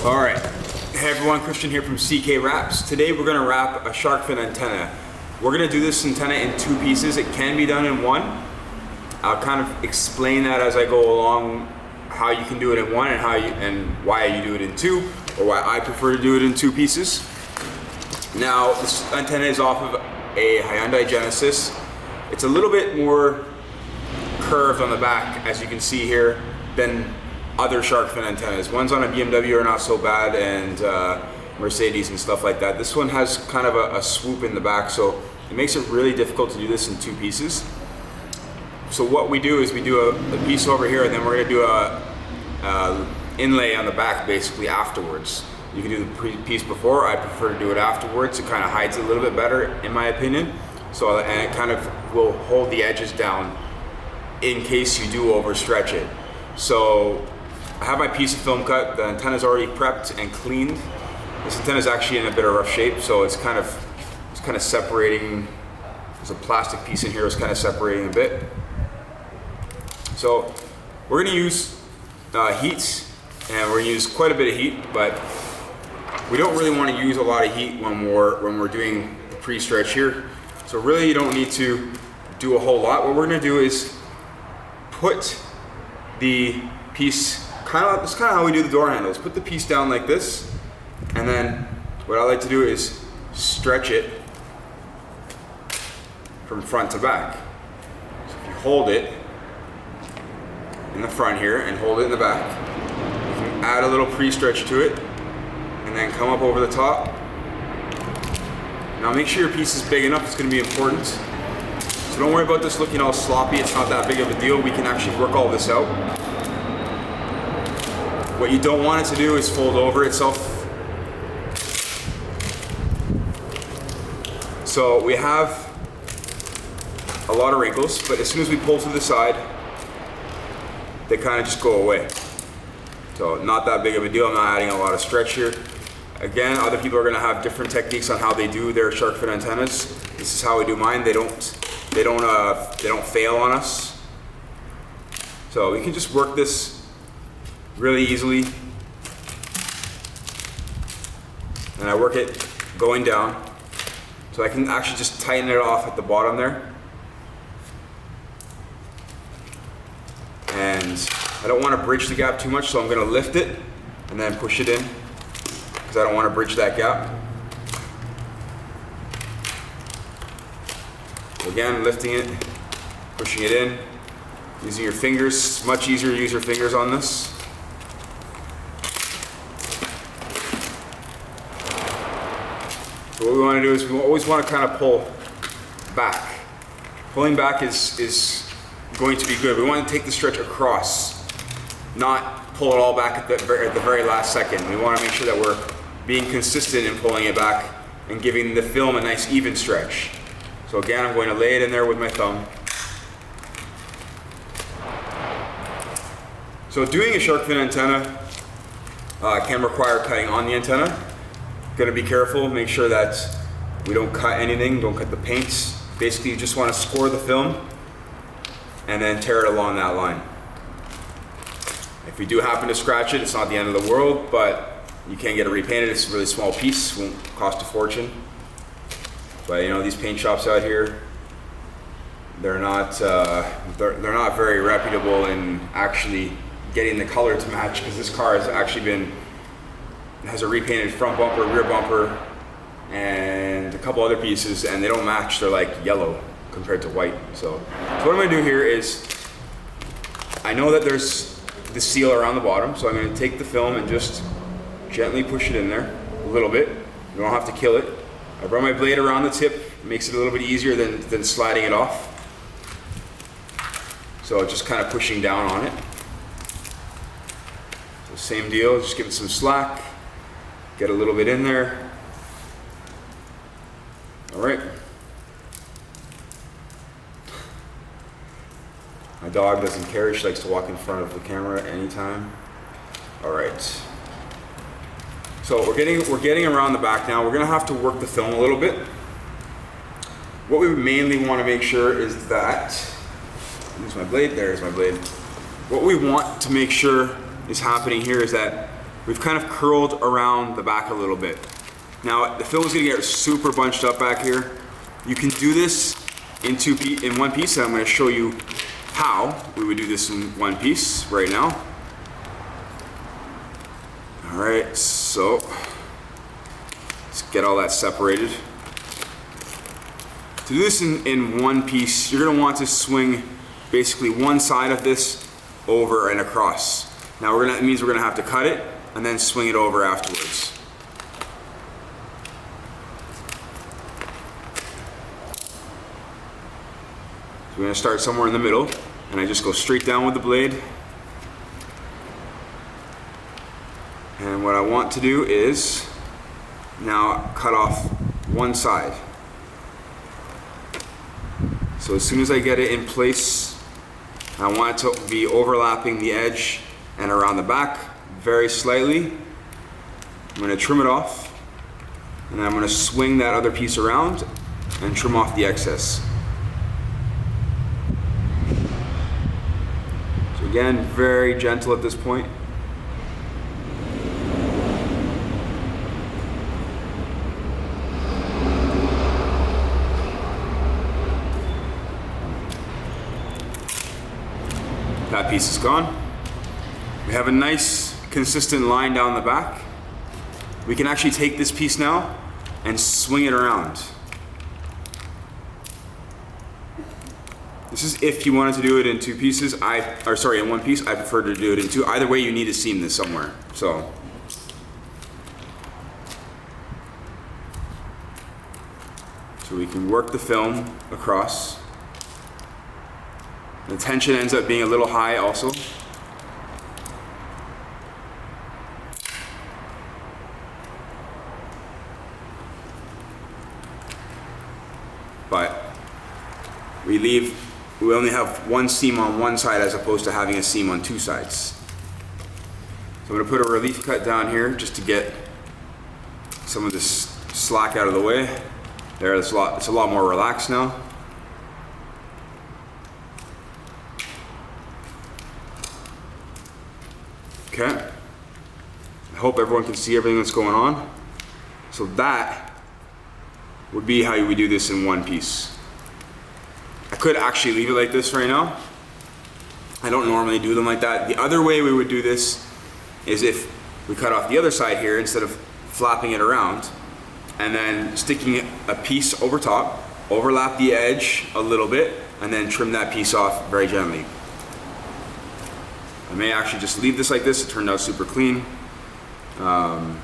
All right, hey everyone, Christian here from CK Wraps. Today we're gonna wrap a shark fin antenna. We're gonna do this antenna in two pieces. It can be done in one. I'll kind of explain that as I go along, how you can do it in one and why you do it in two, or why I prefer to do it in two pieces. Now, this antenna is off of a Hyundai Genesis. It's a little bit more curved on the back, as you can see here, than other shark fin antennas. Ones on a BMW are not so bad, and Mercedes and stuff like that. This one has kind of a swoop in the back, so it makes it really difficult to do this in two pieces. So what we do is we do a piece over here, and then we're gonna do a inlay on the back basically afterwards. You can do the piece before. I prefer to do it afterwards. It kind of hides it a little bit better, in my opinion. So, and it kind of will hold the edges down in case you do overstretch it. So I have my piece of film cut. The antenna is already prepped and cleaned. This antenna is actually in a bit of rough shape, so it's kind of separating. There's a plastic piece in here that's kind of separating a bit. So we're going to use heat, and we're going to use quite a bit of heat, but we don't really want to use a lot of heat when we're doing the pre-stretch here. So really you don't need to do a whole lot. What we're going to do is put the piece, it's kind of how we do the door handles. Put the piece down like this, and then what I like to do is stretch it from front to back. So if you hold it in the front here and hold it in the back, you can add a little pre-stretch to it, and then come up over the top. Now make sure your piece is big enough. It's going to be important. So don't worry about this looking all sloppy. It's not that big of a deal. We can actually work all this out. What you don't want it to do is fold over itself. So we have a lot of wrinkles, but as soon as we pull to the side, they kind of just go away. So not that big of a deal. I'm not adding a lot of stretch here. Again, other people are going to have different techniques on how they do their shark fin antennas. This is how we do mine. They don't fail on us. So we can just work this really easily, and I work it going down, so I can actually just tighten it off at the bottom there. And I don't want to bridge the gap too much, so I'm going to lift it and then push it in, because I don't want to bridge that gap. Again, lifting it, pushing it in, using your fingers. It's much easier to use your fingers on this. So what we want to do is we always want to kind of pull back. Pulling back is going to be good. We want to take the stretch across, not pull it all back at the very last second. We want to make sure that we're being consistent in pulling it back and giving the film a nice even stretch. So again, I'm going to lay it in there with my thumb. So doing a shark fin antenna can require cutting on the antenna. Gotta be careful, make sure that we don't cut anything, don't cut the paints. Basically, you just want to score the film and then tear it along that line. If we do happen to scratch it, it's not the end of the world, but you can get it repainted. It's a really small piece, won't cost a fortune. But you know, these paint shops out here, they're not very reputable in actually getting the color to match, because this car has actually has a repainted front bumper, rear bumper, and a couple other pieces, and they don't match. They're like yellow compared to white. So what I'm gonna do here is, I know that there's the seal around the bottom, so I'm gonna take the film and just gently push it in there a little bit. You don't have to kill it. I run my blade around the tip. It makes it a little bit easier than sliding it off. So just kind of pushing down on it. So same deal, just give it some slack. Get a little bit in there. All right. My dog doesn't care. She likes to walk in front of the camera anytime. All right. So we're getting around the back now. We're gonna have to work the film a little bit. What we mainly want to make sure is that, there's my blade, there's my blade. What we want to make sure is happening here is that we've kind of curled around the back a little bit. Now the film is gonna get super bunched up back here. You can do this in one piece, and I'm gonna show you how we would do this in one piece right now. All right, so let's get all that separated. To do this in one piece, you're gonna want to swing basically one side of this over and across. Now it means we're gonna have to cut it and then swing it over afterwards. So we're gonna start somewhere in the middle, and I just go straight down with the blade. And what I want to do is now cut off one side. So as soon as I get it in place, I want it to be overlapping the edge and around the back very slightly. I'm gonna trim it off, and then I'm gonna swing that other piece around and trim off the excess. So again, very gentle at this point. That piece is gone. We have a nice consistent line down the back. We can actually take this piece now and swing it around. This is if you wanted to do it in two pieces. In one piece. I prefer to do it in two. Either way, you need to seam this somewhere. So we can work the film across. The tension ends up being a little high also. But we only have one seam on one side as opposed to having a seam on two sides. So I'm gonna put a relief cut down here just to get some of this slack out of the way. There, it's a lot more relaxed now. Okay, I hope everyone can see everything that's going on. So that would be how you would do this in one piece. I could actually leave it like this right now. I don't normally do them like that. The other way we would do this is if we cut off the other side here instead of flapping it around, and then sticking a piece over top, overlap the edge a little bit, and then trim that piece off very gently. I may actually just leave this like this. It turned out super clean, and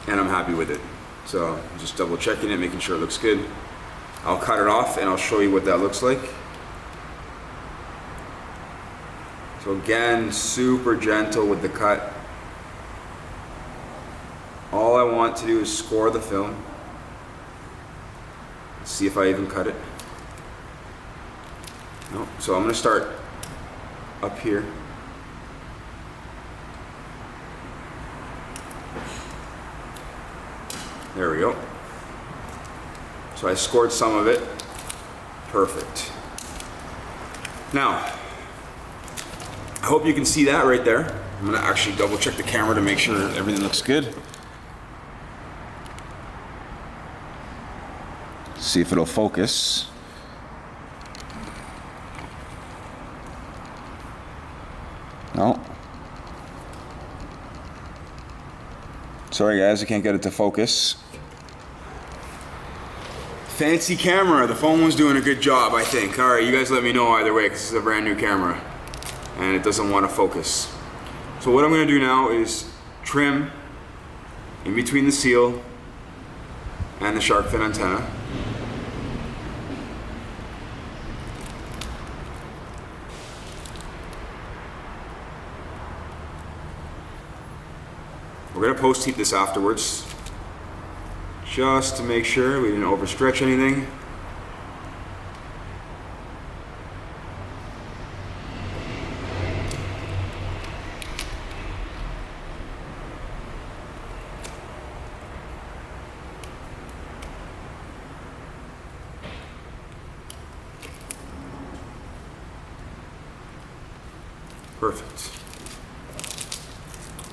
I'm happy with it. So I'm just double checking it, making sure it looks good. I'll cut it off and I'll show you what that looks like. So again, super gentle with the cut. All I want to do is score the film. Let's see if I even cut it. No. So I'm gonna start up here. There we go. So I scored some of it. Perfect. Now, I hope you can see that right there. I'm gonna actually double check the camera to make sure everything looks good. See if it'll focus. No. Sorry guys, I can't get it to focus. Fancy camera. The phone one's doing a good job, I think. All right, you guys let me know either way, because this is a brand new camera and it doesn't want to focus. So what I'm going to do now is trim in between the seal and the shark fin antenna. We're going to post heat this afterwards, just to make sure we didn't overstretch anything. Perfect.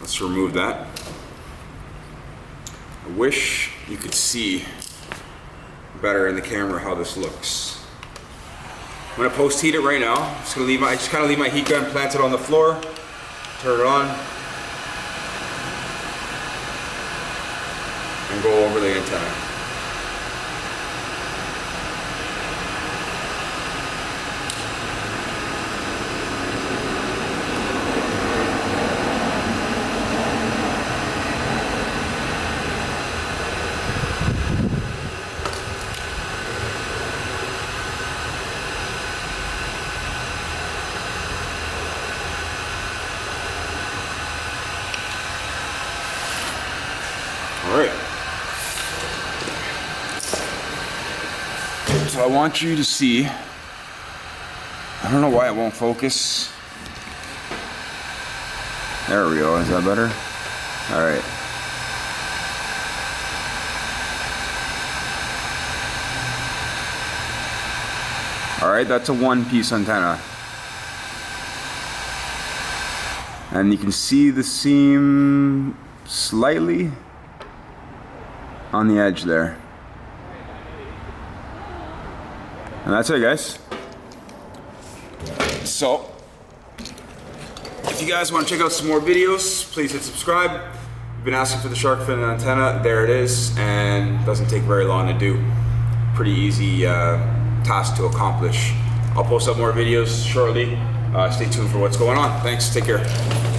Let's remove that. I wish you could see better in the camera how this looks. I'm gonna post heat it right now. I just kind of leave my heat gun planted on the floor, turn it on, and go over the antenna. All right. So I want you to see, I don't know why it won't focus. There we go, is that better? All right. All right, that's a one-piece antenna. And you can see the seam slightly on the edge there. And that's it, guys. So, if you guys want to check out some more videos, please hit subscribe. I've been asking for the shark fin antenna. There it is, and it doesn't take very long to do. Pretty easy task to accomplish. I'll post up more videos shortly. Stay tuned for what's going on. Thanks, take care.